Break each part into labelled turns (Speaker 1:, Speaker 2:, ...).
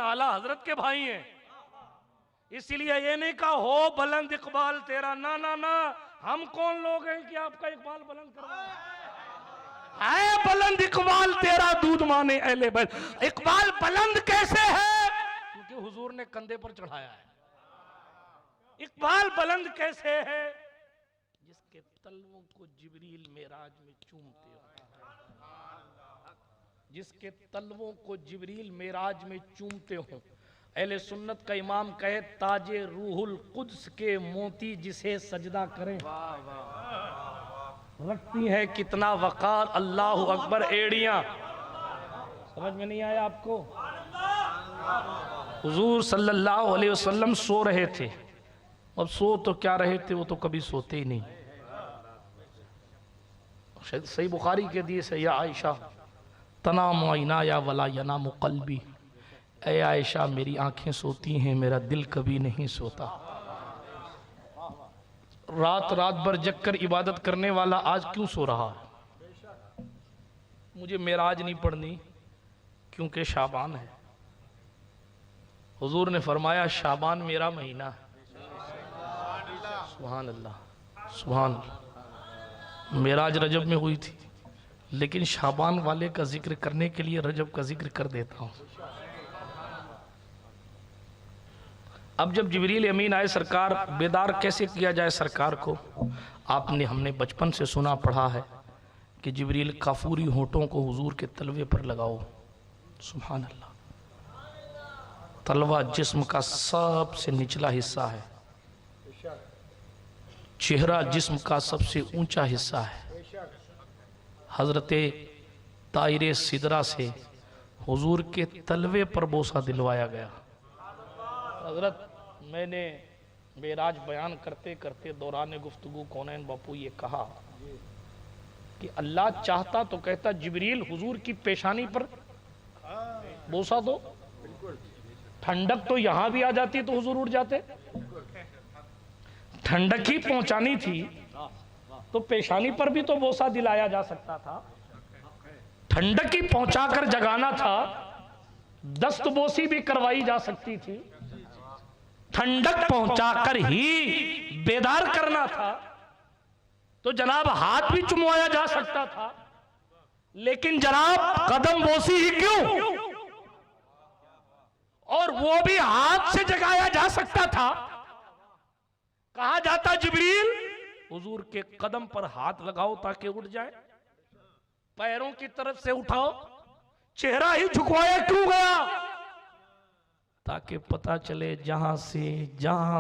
Speaker 1: आला हजरत के भाई हैं, इसलिए ये नहीं कहा हो बुलंद इकबाल तेरा, ना ना ना, हम कौन लोग हैं कि आपका इकबाल बुलंद करवाएं। है बुलंद इकबाल तेरा दूध माने अहले बैत। इकबाल बुलंद कैसे है? क्योंकि हुजूर ने कंधे पर चढ़ाया है। इकबाल बुलंद कैसे है? जिसके तलवों को जिब्रील मेराज में चूमते हो, जिसके तलवों को जिब्रील मेराज में चूमते हो। अहले सुन्नत का इमाम कहे ताजे रूहुल कुद्स के मोती जिसे सजदा करें, रखती है कितना वकार अल्लाह अकबर एड़ियां। समझ में नहीं आया आपको? हुजूर सल्लल्लाहु अलैहि वसल्लम सो रहे थे। अब सो तो क्या रहे थे, वो तो कभी सोते ही नहीं। सही बुखारी के हदीस है, या आयशा तनाम आइना या वला यनामु क़ल्बी, ऐ आयशा मेरी आंखें सोती हैं, मेरा दिल कभी नहीं सोता। रात रात भर जग कर इबादत करने वाला आज क्यों सो रहा है? मुझे मेराज नहीं पढ़नी क्योंकि शाबान है। हुजूर ने फरमाया शाबान मेरा महीना है। सुभान अल्लाह, सुभान अल्लाह। मेराज रजब में हुई थी, लेकिन शाबान वाले का जिक्र करने के लिए रजब का जिक्र कर देता हूं। अब जब जिब्रील अमीन आए, सरकार बेदार कैसे किया जाए सरकार को? आपने हमने बचपन से सुना पढ़ा है कि जिब्रील काफूरी होठों को हुजूर के तलवे पर लगाओ। सुभान अल्लाह। तलवा जिस्म का सबसे निचला हिस्सा है, चेहरा जिस्म का सबसे ऊंचा हिस्सा है। हजरते तायरे सिदरा से हुजूर के तलवे पर बोसा दिलवाया गया। हजरत मैंने मेराज बयान करते करते दौरान गुफ्तगू कौनैन बापू ये कहा कि अल्लाह चाहता तो कहता जिब्रील हुजूर की पेशानी पर बोसा दो, ठंडक तो यहां भी आ जाती तो हुजूर उड़ जाते। ठंडक ही पहुंचानी थी तो पेशानी पर भी तो बोसा दिलाया जा सकता था। ठंडक ही पहुंचाकर जगाना था, दस्त बोसी भी करवाई जा सकती थी। ठंडक पहुंचाकर ही बेदार करना था तो जनाब हाथ भी चुमवाया जा सकता था, लेकिन जनाब कदम बोसी ही क्यों? और वो भी हाथ से जगाया जा सकता था। कहा जाता जिब्रील हुजूर के कदम पर हाथ लगाओ ताकि उठ जाए, पैरों की तरफ से उठाओ। चेहरा ही झुकवाया क्यों गया? ताकि पता चले जहां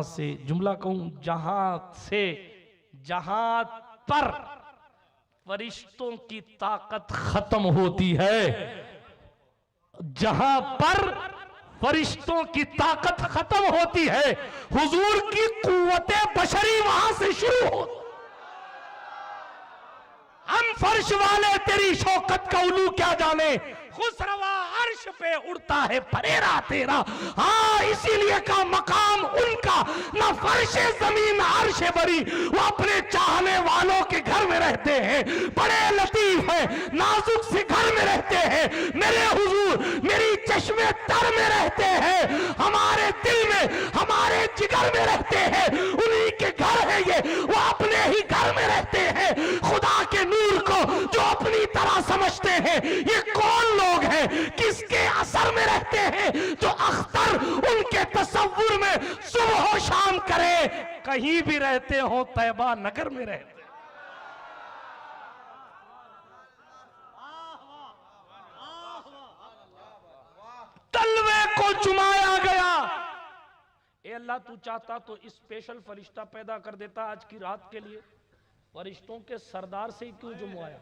Speaker 1: से जुमला कहूं, जहां पर फरिश्तों की ताकत खत्म होती है, जहां पर फरिश्तों की ताकत खत्म होती है, हुजूर की कुव्वते बशरी वहां से शुरू होती। हम फर्श वाले तेरी शौकत का उलू क्या जाने, खुसरवा अर्श पे उड़ता है फरेरा तेरा। हाँ इसीलिए का मकाम उनका न फर्श जमीन अर्श बरी, वो अपने चाहने वालों के घर में रहते हैं, बड़े लतीफ है, नाजुक से घर में रहते हैं। मेरे हुजूर मेरी चश्मे तर में रहते हैं, हमारे दिल में हमारे जिगर में रहते हैं, उन्हीं के घर है ये, वो अपने ही घर में रहते हैं। खुदा के नूर को जो अपनी तरह समझते हैं, ये कौन लोग हैं किसके असर में रहते हैं, जो अख्तर उनके तसव्वुर में सुबह शाम करे। कहीं भी रहते हो तैबा नगर में रहते। तलवे को चुमाया गया। ए अल्लाह तू चाहता तो स्पेशल फरिश्ता पैदा कर देता आज की रात के लिए। फरिश्तों के सरदार से ही क्यों जुमवाया?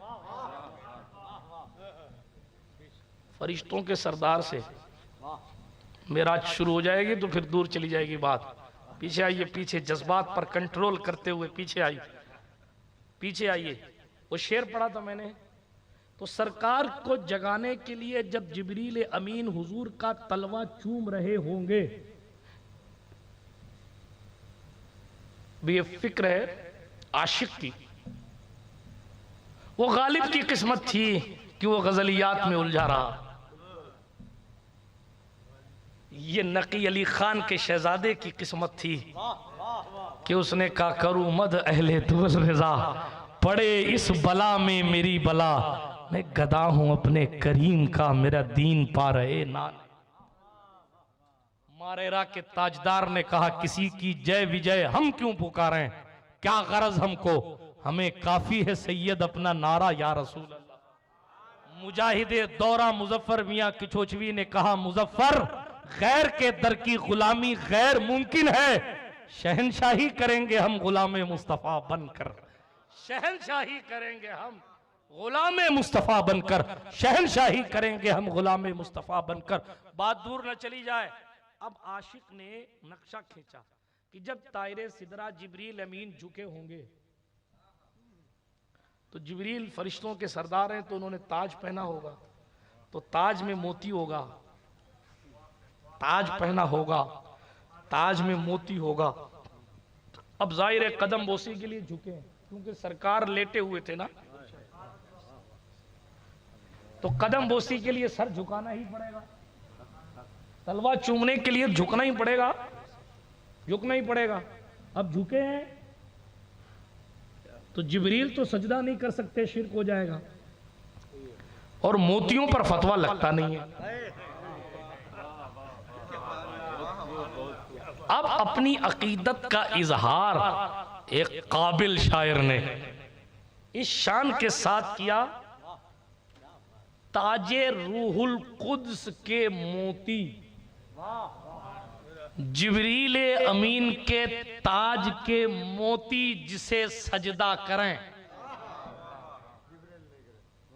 Speaker 1: फरिश्तों के सरदार से मेराज शुरू हो जाएगी तो फिर दूर चली जाएगी बात। पीछे आइए, पीछे जज्बात पर कंट्रोल करते हुए पीछे आइए, पीछे आइए। वो शेर पढ़ा था मैंने, तो सरकार को जगाने के लिए जब जिब्रील अमीन हुजूर का तलवा चूम रहे होंगे, ये फिक्र है आशिक की। वो गालिब की किस्मत थी कि वो गजलियात में उलझा रहा। ये नकी अली खान के शहजादे की किस्मत थी कि उसने कहा करूं मद अहले दुल रजा, पड़े इस बला में मेरी बला, मैं गदा हूं अपने करीम का, मेरा दीन पा रहे ना। मारेरा के ताजदार ने कहा किसी की जय विजय हम क्यों पुकारें, क्या गरज हमको, हमें काफी है सैयद अपना नारा या रसूल अल्लाह। मुजाहिदे दौरा मुजफ्फर मियां किचोचवी ने कहा मुजफ्फर गैर के दर की गुलामी गैर मुमकिन है, शहनशाही करेंगे हम गुलामे मुस्तफा बनकर, शहनशाही करेंगे हम गुलामे मुस्तफा बनकर, शहनशाही करेंगे हम गुलामे मुस्तफा बनकर। बात दूर न चली जाए, अब आशिक ने नक्शा खींचा कि जब तायरे सिदरा जिब्रील अमीन झुके होंगे तो जिब्रील फरिश्तों के सरदार हैं तो उन्होंने ताज पहना होगा, तो ताज में मोती होगा, ताज पहना होगा, ताज में मोती होगा। अब जाहिर है कदम बोसी के लिए झुके क्योंकि सरकार लेटे हुए थे ना, तो कदम बोसी के लिए सर झुकाना ही पड़ेगा, तलवा चूमने के लिए झुकना ही पड़ेगा, झुकना ही पड़ेगा। अब झुके हैं तो जिब्रील तो सजदा नहीं कर सकते, शिर्क हो जाएगा, और मोतियों पर फतवा लगता नहीं है। अब अपनी अकीदत का इजहार एक काबिल शायर ने इस शान के साथ किया, ताजे रूहुल कुद्स के मोती जिब्रील अमीन के ताज के मोती जिसे सजदा करें,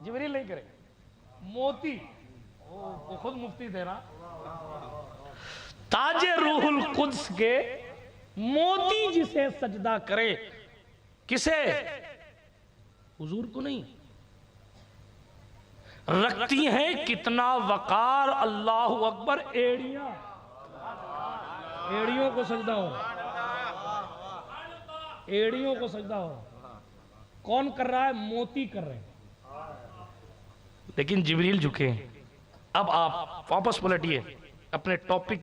Speaker 1: जिब्रील नहीं करे, मोती वो खुद मुफ्ती थे ना, ताजे रूहुल कुद्स के मोती जिसे सजदा करे, किसे, हुजूर को नहीं। रखती हैं कितना वकार अल्लाहु अकबर एड़ियां, एड़ियों को सजदा हो, एड़ियों को सजदा हो, कौन कर रहा है, मोती कर रहे हैं, लेकिन जिब्रील झुके। अब आप वापस पलटिए अपने टॉपिक